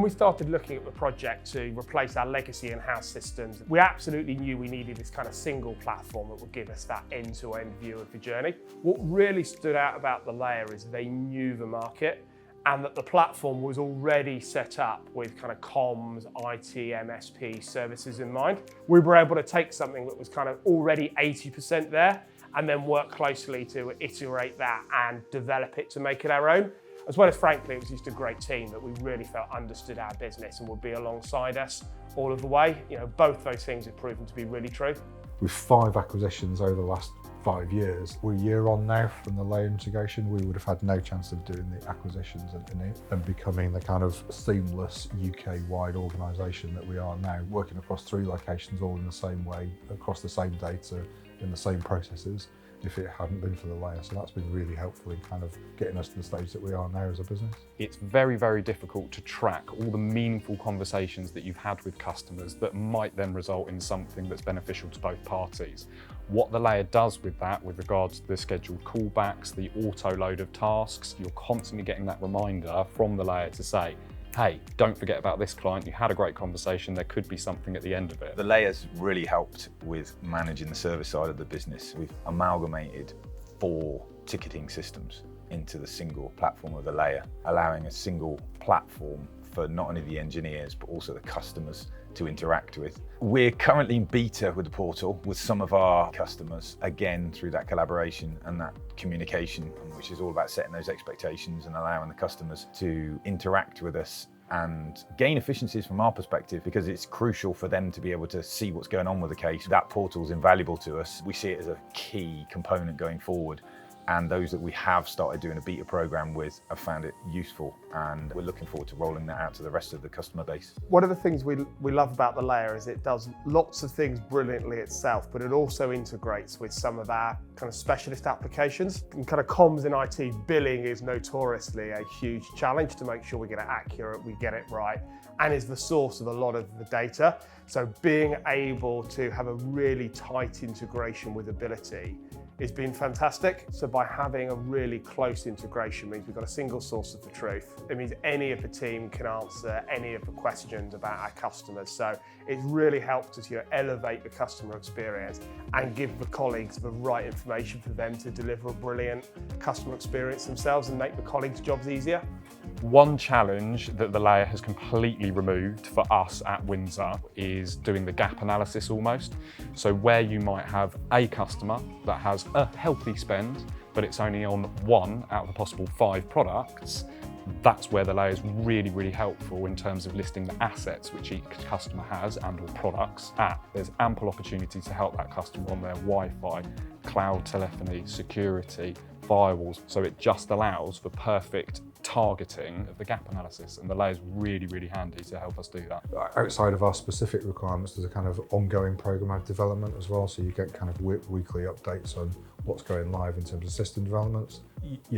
we started looking at the project to replace our legacy in-house systems, we absolutely knew we needed this kind of single platform that would give us that end-to-end view of the journey. What really stood out about the layer is they knew the market and that the platform was already set up with kind of comms, IT, MSP services in mind. We were able to take something that was kind of already 80% there and then work closely to iterate that and develop it to make it our own. As well as, frankly, it was just a great team that we really felt understood our business and would be alongside us all of the way. You know, both those things have proven to be really true. With 5 acquisitions over the last 5 years, we're a year on now from the layer integration. We would have had no chance of doing the acquisitions and becoming the kind of seamless UK-wide organisation that we are now, working across 3 locations all in the same way, across the same data, in the same processes, if it hadn't been for the layer. So that's been really helpful in kind of getting us to the stage that we are now as a business. It's very, very difficult to track all the meaningful conversations that you've had with customers that might then result in something that's beneficial to both parties. What the layer does with that, with regards to the scheduled callbacks, the auto load of tasks, you're constantly getting that reminder from the layer to say, hey, don't forget about this client, you had a great conversation, there could be something at the end of it. The layer's really helped with managing the service side of the business. We've amalgamated 4 ticketing systems into the single platform of the layer, allowing a single platform for not only the engineers, but also the customers to interact with. We're currently in beta with the portal with some of our customers, again, through that collaboration and that communication, which is all about setting those expectations and allowing the customers to interact with us and gain efficiencies from our perspective, because it's crucial for them to be able to see what's going on with the case. That portal is invaluable to us. We see it as a key component going forward. And those that we have started doing a beta program with have found it useful, and we're looking forward to rolling that out to the rest of the customer base. One of the things we love about the layer is it does lots of things brilliantly itself, but it also integrates with some of our kind of specialist applications. And kind of comms and IT, billing is notoriously a huge challenge to make sure we get it accurate, we get it right, and is the source of a lot of the data. So being able to have a really tight integration with Ability has been fantastic. So by having a really close integration means we've got a single source of the truth. It means any of the team can answer any of the questions about our customers. So it's really helped us, elevate the customer experience and give the colleagues the right information for them to deliver a brilliant customer experience themselves and make the colleagues' jobs easier. One challenge that the layer has completely removed for us at Windsor is doing the gap analysis almost. So where you might have a customer that has a healthy spend, but it's only on 1 out of the possible 5 products, that's where the layer is really, really helpful in terms of listing the assets which each customer has and or products at. There's ample opportunity to help that customer on their Wi-Fi, cloud telephony, security, firewalls. So it just allows for perfect targeting of the gap analysis, and the layer is really, really handy to help us do that. Outside of our specific requirements, there's a kind of ongoing program of development as well, so you get kind of weekly updates on what's going live in terms of system developments,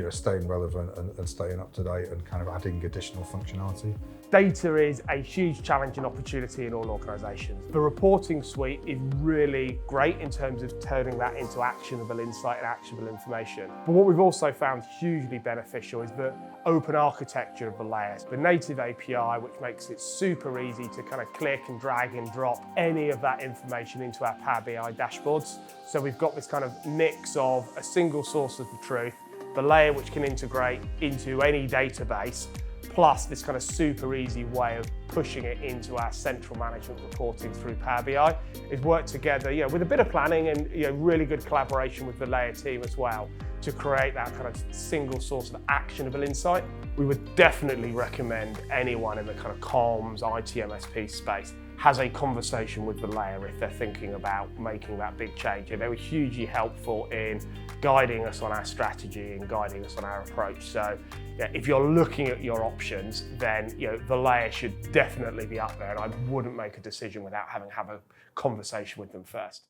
staying relevant and staying up to date and kind of adding additional functionality. Data is a huge challenge and opportunity in all organisations. The reporting suite is really great in terms of turning that into actionable insight and actionable information. But what we've also found hugely beneficial is the open architecture of the layers. The native API, which makes it super easy to kind of click and drag and drop any of that information into our Power BI dashboards. So we've got this kind of mix of a single source of the truth, the layer which can integrate into any database, plus this kind of super easy way of pushing it into our central management reporting through Power BI. It's worked together, with a bit of planning and really good collaboration with the layer team as well to create that kind of single source of actionable insight. We would definitely recommend anyone in the kind of comms, IT, MSP space has a conversation with the layer if they're thinking about making that big change. They were hugely helpful in guiding us on our strategy and guiding us on our approach. So if you're looking at your options, then the layer should definitely be up there, and I wouldn't make a decision without having a conversation with them first.